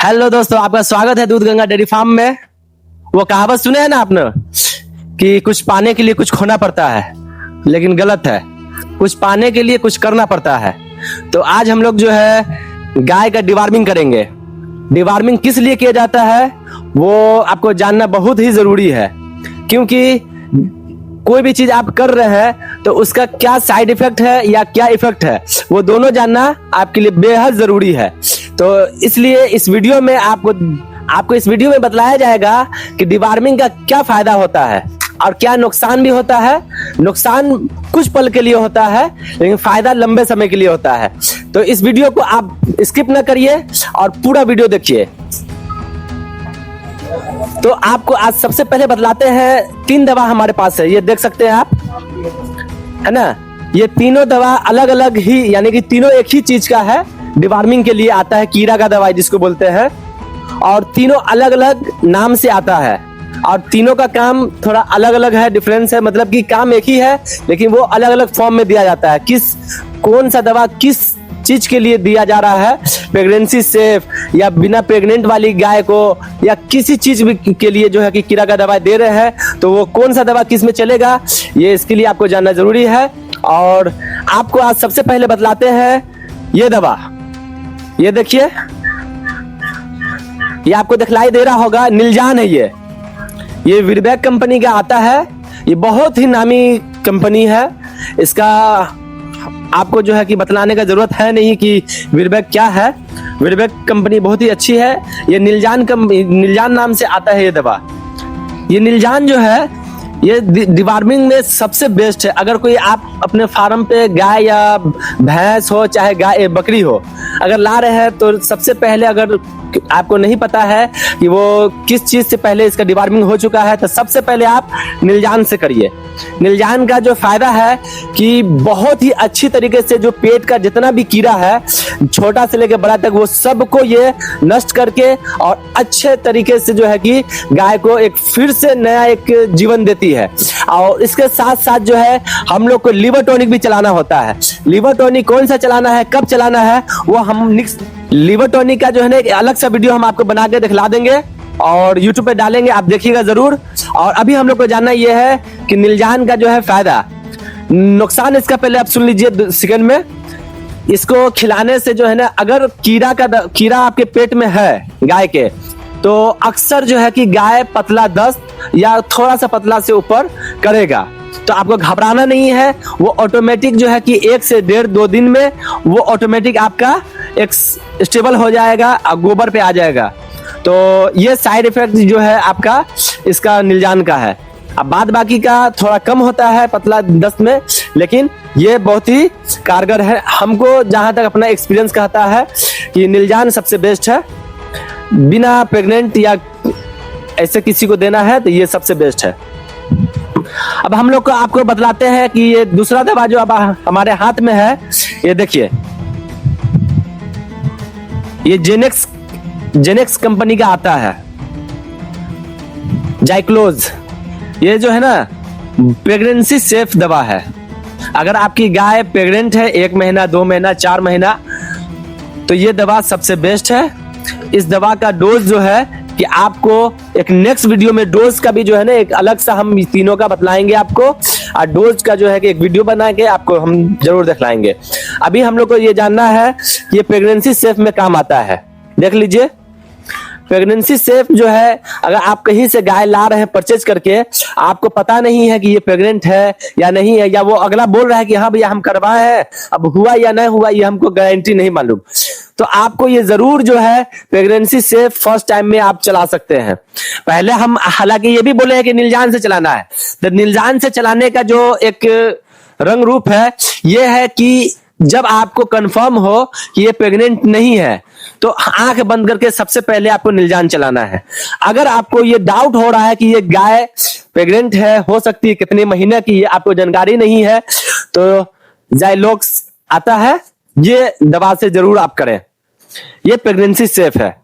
Hello दोस्तों, आपका स्वागत है दूध गंगा डेयरी फार्म में। वो कहावत सुने हैं ना आपने कि कुछ पाने के लिए कुछ खोना पड़ता है, लेकिन गलत है। कुछ पाने के लिए कुछ करना पड़ता है। तो आज हम लोग जो है गाय का डिवार्मिंग करेंगे। डिवार्मिंग किस लिए किया जाता है वो आपको जानना बहुत ही जरूरी है, क्योंकि कोई भी चीज आप कर रहे हैं तो उसका क्या साइड इफेक्ट है या क्या इफेक्ट है वो दोनों जानना आपके लिए बेहद जरूरी है। तो इसलिए इस वीडियो में आपको इस वीडियो में बतलाया जाएगा कि डिवार्मिंग का क्या फायदा होता है और क्या नुकसान भी होता है। नुकसान कुछ पल के लिए होता है, लेकिन फायदा लंबे समय के लिए होता है। तो इस वीडियो को आप स्किप ना करिए और पूरा वीडियो देखिए। तो आपको आज सबसे पहले बतलाते हैं 3 दवा हमारे पास है, ये देख सकते हैं आप, है ना। ये तीनों दवा अलग अलग ही, यानी कि तीनों एक ही चीज का है। डिवार्मिंग के लिए आता है कीड़ा का दवाई जिसको बोलते हैं, और तीनों अलग अलग नाम से आता है और तीनों का काम थोड़ा अलग अलग है, डिफरेंस है। मतलब कि काम एक ही है लेकिन वो अलग अलग फॉर्म में दिया जाता है। कौन सा दवा किस चीज के लिए दिया जा रहा है, प्रेगनेंसी सेफ या बिना प्रेग्नेंट वाली गाय को या किसी चीज के लिए जो है कि कीड़ा का दवा दे रहे हैं, तो वो कौन सा दवा किस में चलेगा ये इसके लिए आपको जानना जरूरी है। और आपको आज सबसे पहले बतलाते हैं ये दवा। ये देखिए, ये आपको दिखलाई दे रहा होगा, निलजान है। ये वीरबैक कंपनी का आता है। ये बहुत ही नामी कंपनी है। इसका आपको जो है कि बतलाने का जरूरत है नहीं कि वीरबैक क्या है। वीरबैक कंपनी बहुत ही अच्छी है। ये निलजान नाम से आता है ये दवा। ये निलजान जो है ये डिवार्मिंग में सबसे बेस्ट है। अगर कोई आप अपने फार्म पे गाय या भैंस हो चाहे गाय बकरी हो अगर ला रहे हैं, तो सबसे पहले अगर आपको नहीं पता है कि वो किस चीज से पहले इसका डिवार्मिंग हो चुका है, तो सबसे पहले आप निलजान से करिए। निलजान का जो फायदा है कि बहुत ही अच्छी तरीके से जो पेट का जितना भी कीड़ा है, छोटा से लेकर बड़ा तक, वो सबको ये नष्ट करके और अच्छे तरीके से जो है कि गाय को एक फिर से नया एक जीवन देती है। और इसके साथ साथ जो है हम लोग को लिवर टॉनिक भी चलाना होता है। लिवर टॉनिक कौन सा चलाना है, कब चलाना है, वो हम लिवर टॉनिक का जो है ना एक अलग सा वीडियो हम आपको बना के दिखला देंगे और YouTube पे डालेंगे, आप देखिएगा जरूर। और अभी हम लोग को जानना यह है कि निलजान का जो है फायदा, नुकसान इसका पहले आप सुन लीजिए सेकंड में। इसको खिलाने से जो है ना, अगर कीड़ा आपके पेट में है गाय के, तो अक्सर जो है कि गाय पतला दस्त या थोड़ा सा पतला से ऊपर करेगा। तो आपको घबराना नहीं है, वो ऑटोमेटिक जो है कि 1 से 1.5-2 दिन में वो ऑटोमेटिक आपका एक स्टेबल हो जाएगा और गोबर पे आ जाएगा। तो ये साइड इफेक्ट जो है आपका इसका निलजान का है। अब बाद बाकी का थोड़ा कम होता है पतला दस्त में, लेकिन ये बहुत ही कारगर है। हमको जहां तक अपना एक्सपीरियंस कहता है कि निलजान सबसे बेस्ट है। बिना प्रेग्नेंट या ऐसे किसी को देना है तो ये सबसे बेस्ट है। अब हम लोग को आपको बतलाते हैं कि ये दूसरा दवा जो अब हमारे हाथ में है, ये देखिए, ये जेनेक्स कंपनी का आता है, जाइक्लोज। ये जो है ना प्रेगनेंसी सेफ दवा है। अगर आपकी गाय प्रेग्नेंट है 1 महीना 2 महीना 4 महीना, तो ये दवा सबसे बेस्ट है। इस दवा का डोज जो है कि आपको एक नेक्स्ट वीडियो में डोज का भी जो है ना एक अलग सा हम तीनों का बतलाएंगे आपको, और डोज का जो है कि एक वीडियो बना के आपको हम जरूर दिखलाएंगे। अभी हम लोग को ये जानना है कि ये प्रेगनेंसी सेफ में काम आता है। देख लीजिए, प्रेगनेंसी सेफ जो है, अगर आप कहीं से गाय ला रहे हैं परचेज करके, आपको पता नहीं है कि ये प्रेग्नेंट है या नहीं है, या वो अगला बोल रहा है कि हाँ भैया हम करवाए हैं, अब हुआ या नहीं हुआ ये हमको गारंटी नहीं मालूम, तो आपको ये जरूर जो है प्रेगनेंसी सेफ फर्स्ट टाइम में आप चला सकते हैं। पहले हम हालांकि ये भी बोले हैं कि निलजान से चलाना है, तो निलजान से चलाने का जो एक रंग रूप है ये है कि जब आपको कंफर्म हो कि ये प्रेग्नेंट नहीं है, तो आंख बंद करके सबसे पहले आपको निलजान चलाना है। अगर आपको ये डाउट हो रहा है कि ये गाय प्रेग्नेंट है, हो सकती है कितने महीने की, ये आपको जानकारी नहीं है, तो जाइलोक्स आता है, ये दवा से जरूर आप करें। ये प्रेगनेंसी सेफ है।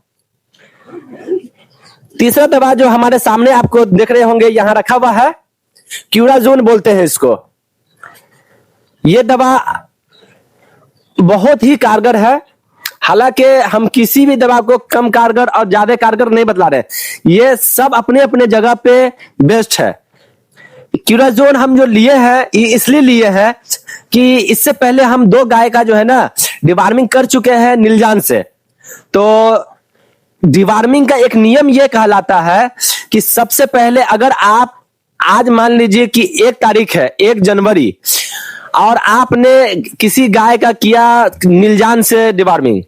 तीसरा दवा जो हमारे सामने आपको देख रहे होंगे यहां रखा हुआ है, क्यूराजोन बोलते हैं इसको। ये दवा बहुत ही कारगर है। हालांकि हम किसी भी दवा को कम कारगर और ज्यादा कारगर नहीं बतला रहे, ये सब अपने अपने जगह पे बेस्ट है। क्यूराजोन हम जो लिए हैं ये इसलिए लिए हैं कि इससे पहले हम 2 गाय का जो है ना डिवार्मिंग कर चुके हैं निलजान से। तो डिवार्मिंग का एक नियम यह कहलाता है कि सबसे पहले अगर आप आज मान लीजिए कि 1 तारीख है 1 जनवरी और आपने किसी गाय का किया निलजान से डिवार्मिंग,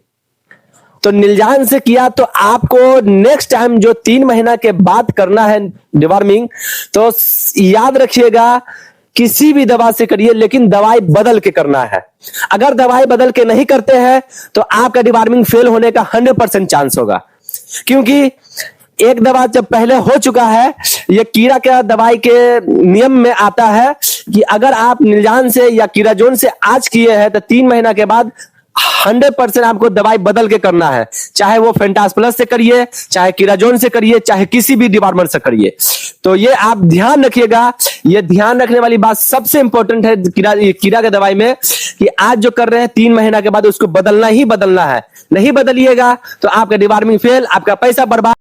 तो निलजान से किया तो आपको नेक्स्ट टाइम जो 3 महीना के बाद करना है डिवार्मिंग, तो याद रखिएगा किसी भी दवा से करिए लेकिन दवाई बदल के करना है। अगर दवाई बदल के नहीं करते हैं तो आपका डिवार्मिंग फेल होने का 100% चांस होगा, क्योंकि एक दवा जब पहले हो चुका है, ये कीड़ा का दवाई के नियम में आता है कि अगर आप निलजान से या कीराजोन से आज किए हैं तो 3 महीना के बाद 100% आपको दवाई बदल के करना है, चाहे वो फेंटास प्लस से करिए, चाहे कीराजोन से करिए, चाहे किसी भी डिपार्टमेंट से करिए। तो ये आप ध्यान रखिएगा, ये ध्यान रखने वाली बात सबसे इंपॉर्टेंट है कीड़ा के दवाई में कि आज जो कर रहे हैं 3 महीना के बाद उसको बदलना ही बदलना है। नहीं बदलिएगा तो आपका डिपार्टमेंट फेल, आपका पैसा बर्बाद।